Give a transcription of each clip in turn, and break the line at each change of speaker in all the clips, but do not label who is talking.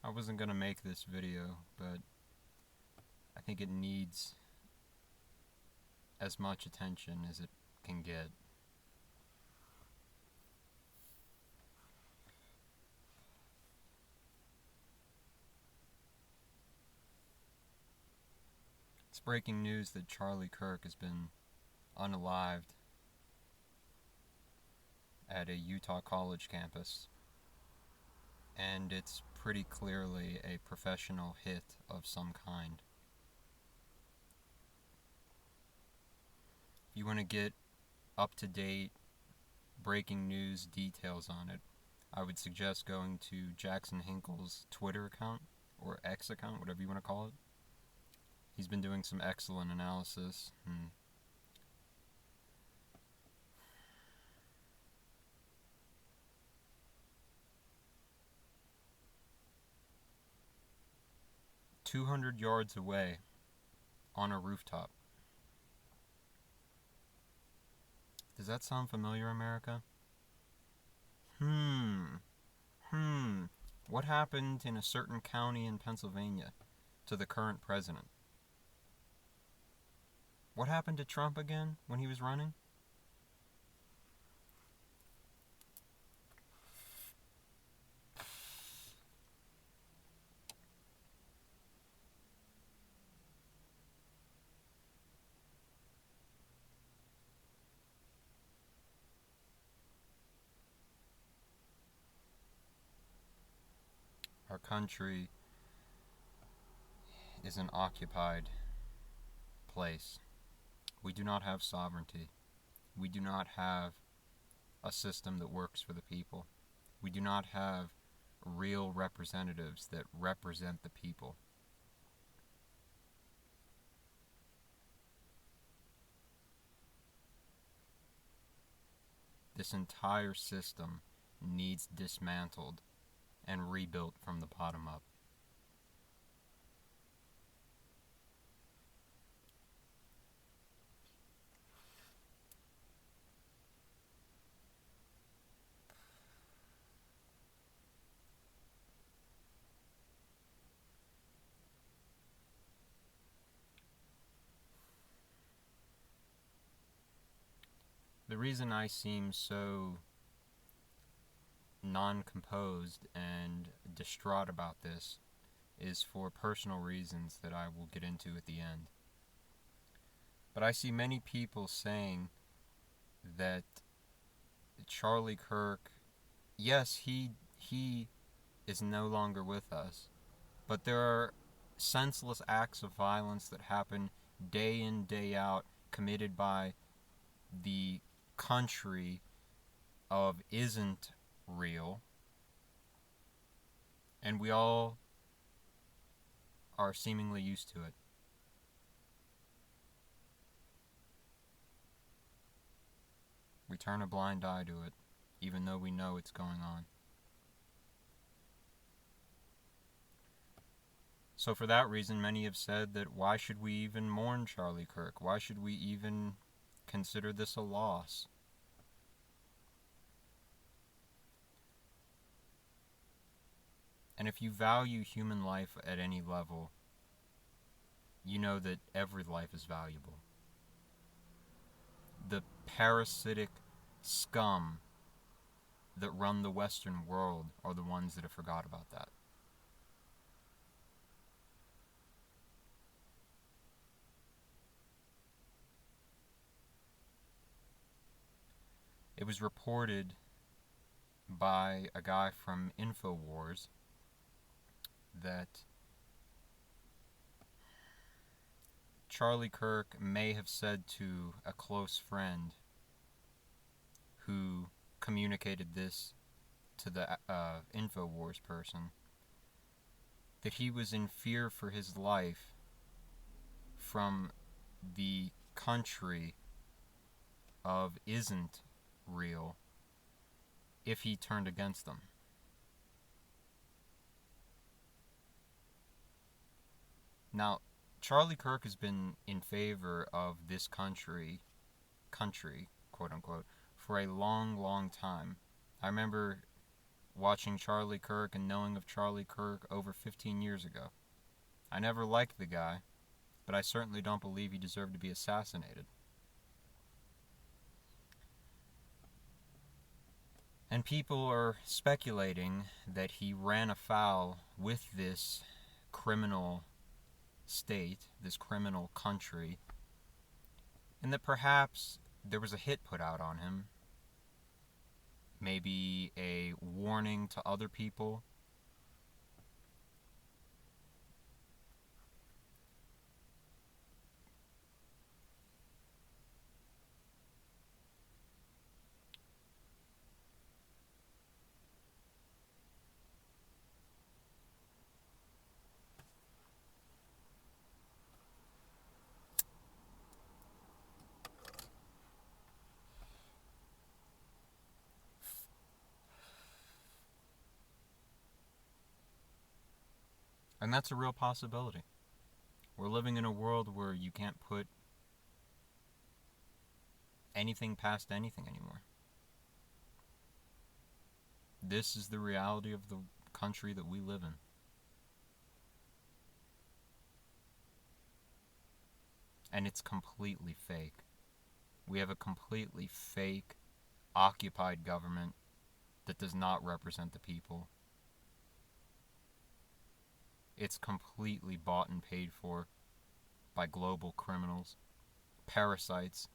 I wasn't gonna make this video, but I think it needs as much attention as it can get. It's breaking news that Charlie Kirk has been unalived at a Utah college campus, and it's pretty clearly a professional hit of some kind. If you want to get up-to-date breaking news details on it, I would suggest going to Jackson Hinkle's Twitter account, or X account, whatever you want to call it. He's been doing some excellent analysis. 200 yards away on a rooftop. Does that sound familiar, America? What happened in a certain county in Pennsylvania to the current president? What happened to Trump again when he was running? Our country is an occupied place. We do not have sovereignty. We do not have a system that works for the people. We do not have real representatives that represent the people. This entire system needs dismantled and rebuilt from the bottom up. The reason I seem so non-composed and distraught about this is for personal reasons that I will get into at the end. But I see many people saying that Charlie Kirk, yes, he is no longer with us, but there are senseless acts of violence that happen day in, day out, committed by the country of isn't real, and we all are seemingly used to it. We turn a blind eye to it, even though we know it's going on. So for that reason, many have said that why should we even mourn Charlie Kirk? Why should we even consider this a loss? And if you value human life at any level, you know that every life is valuable. The parasitic scum that run the Western world are the ones that have forgot about that. It was reported by a guy from InfoWars that Charlie Kirk may have said to a close friend who communicated this to the InfoWars person that he was in fear for his life from the country of isn't real if he turned against them. Now, Charlie Kirk has been in favor of this country, quote unquote, for a long, long time. I remember watching Charlie Kirk and knowing of Charlie Kirk over 15 years ago. I never liked the guy, but I certainly don't believe he deserved to be assassinated. And people are speculating that he ran afoul with this criminal state, this criminal country, and that perhaps there was a hit put out on him, maybe a warning to other people. And that's a real possibility. We're living in a world where you can't put anything past anything anymore. This is the reality of the country that we live in. And it's completely fake. We have a completely fake, occupied government that does not represent the people. It's completely bought and paid for by global criminals, parasites.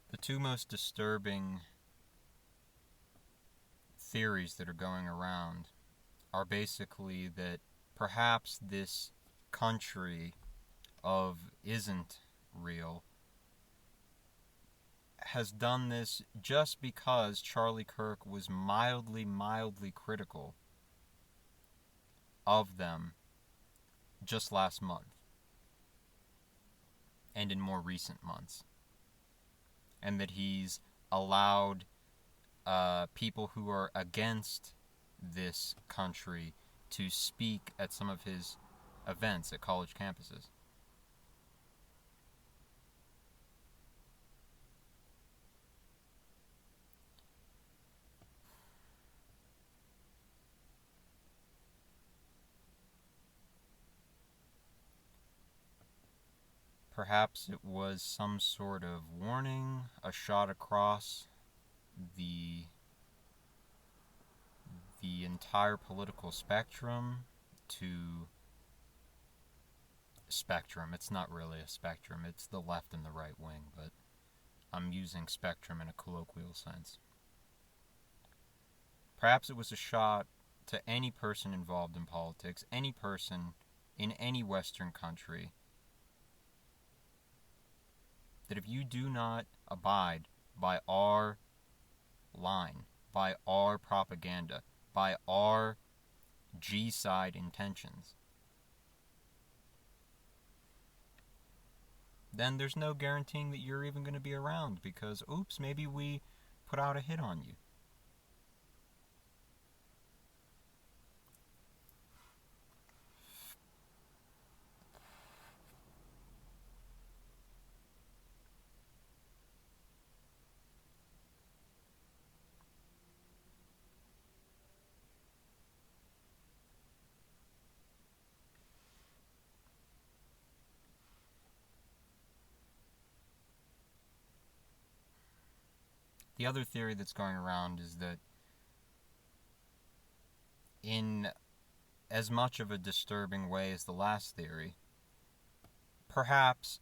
The two most disturbing theories that are going around are basically that perhaps this country of isn't real has done this just because Charlie Kirk was mildly critical of them just last month and in more recent months. And that he's allowed people who are against this country to speak at some of his events at college campuses. Perhaps it was some sort of warning, a shot across the entire political spectrum to spectrum. It's not really a spectrum, it's the left and the right wing, but I'm using spectrum in a colloquial sense. Perhaps it was a shot to any person involved in politics, any person in any Western country, that if you do not abide by our line, by our propaganda, by our G-side intentions, then there's no guaranteeing that you're even going to be around because, oops, maybe we put out a hit on you. The other theory that's going around is that in as much of a disturbing way as the last theory, perhaps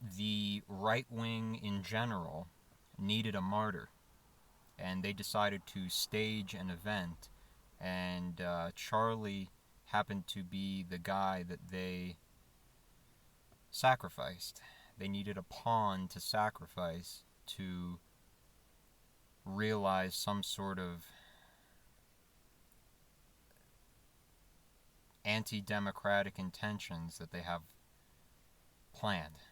the right wing in general needed a martyr, and they decided to stage an event, and Charlie happened to be the guy that they sacrificed. They needed a pawn to sacrifice to realize some sort of anti-democratic intentions that they have planned.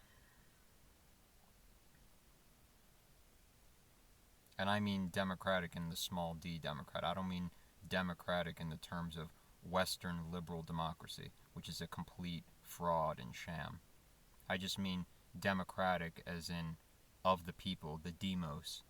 And I mean democratic in the small d Democrat. I don't mean democratic in the terms of Western liberal democracy, which is a complete fraud and sham. I just mean democratic as in of the people, the demos.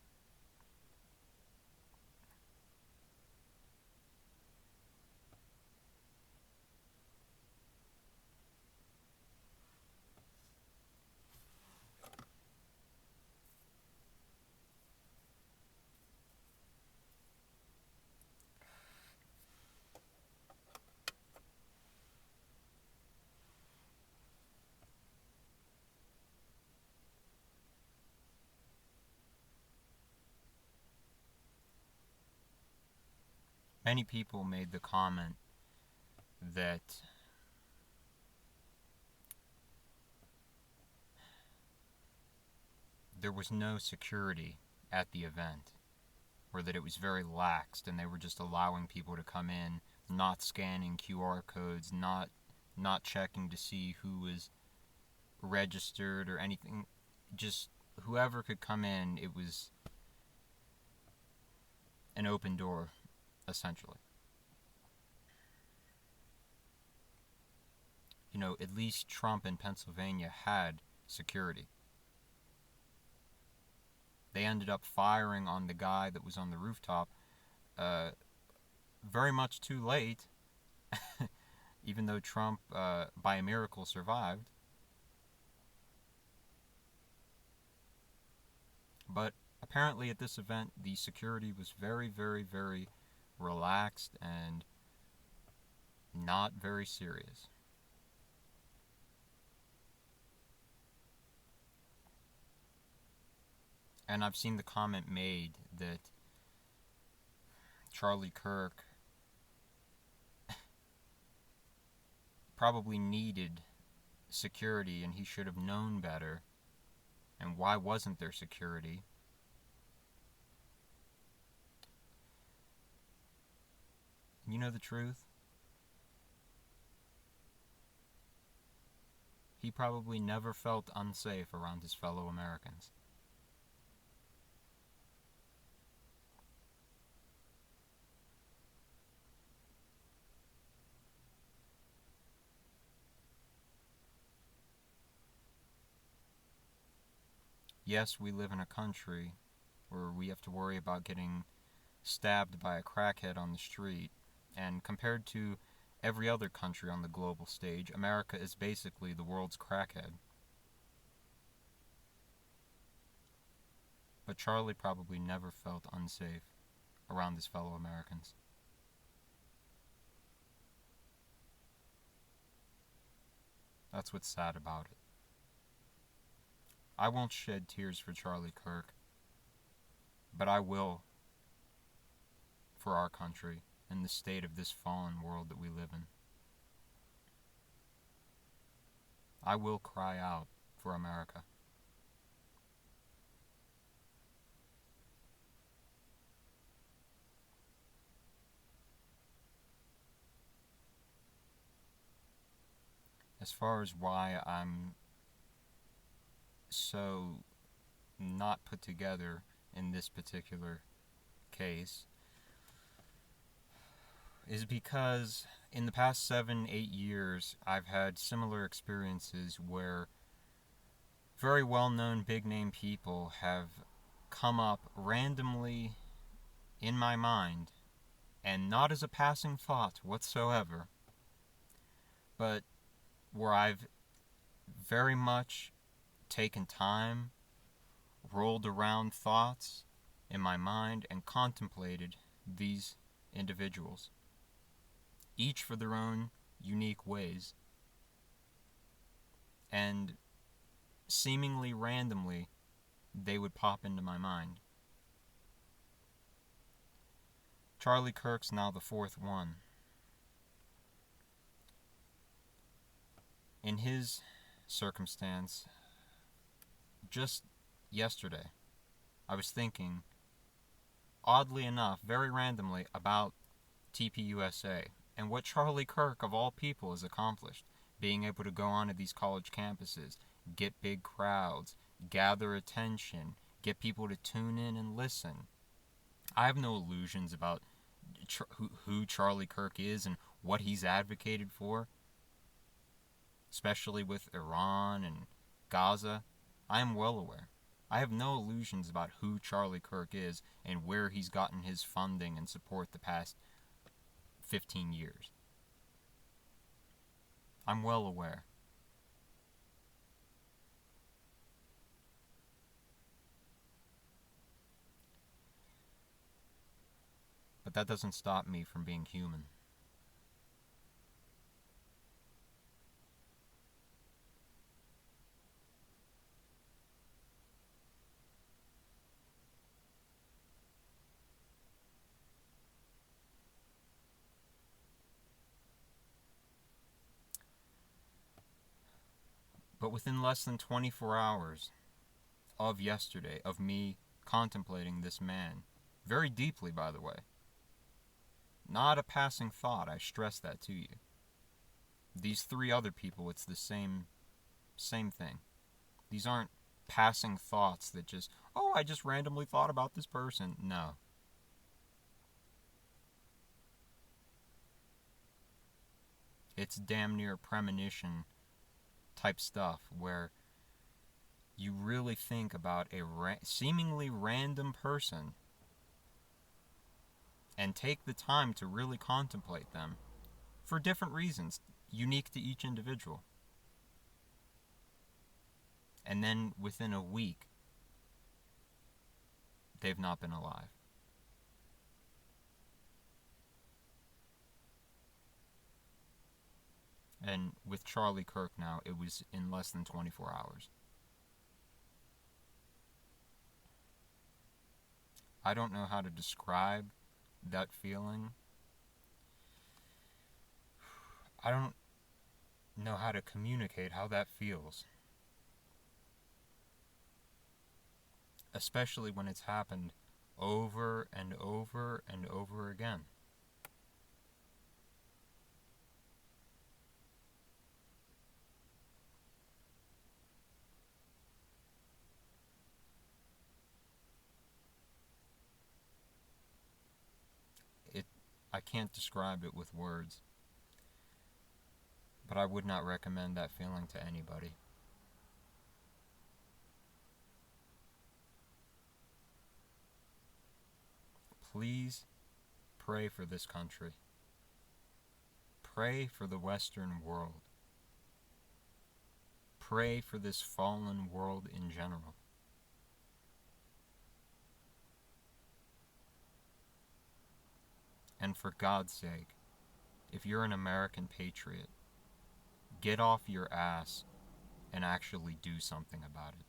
Many people made the comment that there was no security at the event, or that it was very laxed and they were just allowing people to come in, not scanning QR codes, not checking to see who was registered or anything. Just whoever could come in, it was an open door, essentially. You know, at least Trump in Pennsylvania had security. They ended up firing on the guy that was on the rooftop very much too late, even though Trump, by a miracle, survived. But apparently at this event, the security was very, very, very relaxed and not very serious. And I've seen the comment made that Charlie Kirk probably needed security and he should have known better. And why wasn't there security? You know the truth? He probably never felt unsafe around his fellow Americans. Yes, we live in a country where we have to worry about getting stabbed by a crackhead on the street, and compared to every other country on the global stage, America is basically the world's crackhead. But Charlie probably never felt unsafe around his fellow Americans. That's what's sad about it. I won't shed tears for Charlie Kirk, but I will for our country and the state of this fallen world that we live in. I will cry out for America. As far as why I'm so not put together in this particular case is because in the past 7-8 years I've had similar experiences where very well-known big-name people have come up randomly in my mind, and not as a passing thought whatsoever, but where I've very much taken time, rolled around thoughts in my mind, and contemplated these individuals, each for their own unique ways. And seemingly randomly, they would pop into my mind. Charlie Kirk's now the fourth one. In his circumstance, just yesterday, I was thinking, oddly enough, very randomly, about TPUSA And what Charlie Kirk, of all people, has accomplished, being able to go onto these college campuses, get big crowds, gather attention, get people to tune in and listen. I have no illusions about who Charlie Kirk is and what he's advocated for, especially with Iran and Gaza. I am well aware. I have no illusions about who Charlie Kirk is and where he's gotten his funding and support the past 15 years. I'm well aware. But that doesn't stop me from being human. But within less than 24 hours of yesterday, of me contemplating this man, very deeply, by the way, not a passing thought, I stress that to you. These three other people, it's the same thing. These aren't passing thoughts that just, oh, I just randomly thought about this person. No. It's damn near premonition type stuff where you really think about a seemingly random person and take the time to really contemplate them for different reasons, unique to each individual. And then within a week, they've not been alive. And with Charlie Kirk now, it was in less than 24 hours. I don't know how to describe that feeling. I don't know how to communicate how that feels. Especially when it's happened over and over and over again. I can't describe it with words, but I would not recommend that feeling to anybody. Please pray for this country. Pray for the Western world. Pray for this fallen world in general. And for God's sake, if you're an American patriot, get off your ass and actually do something about it.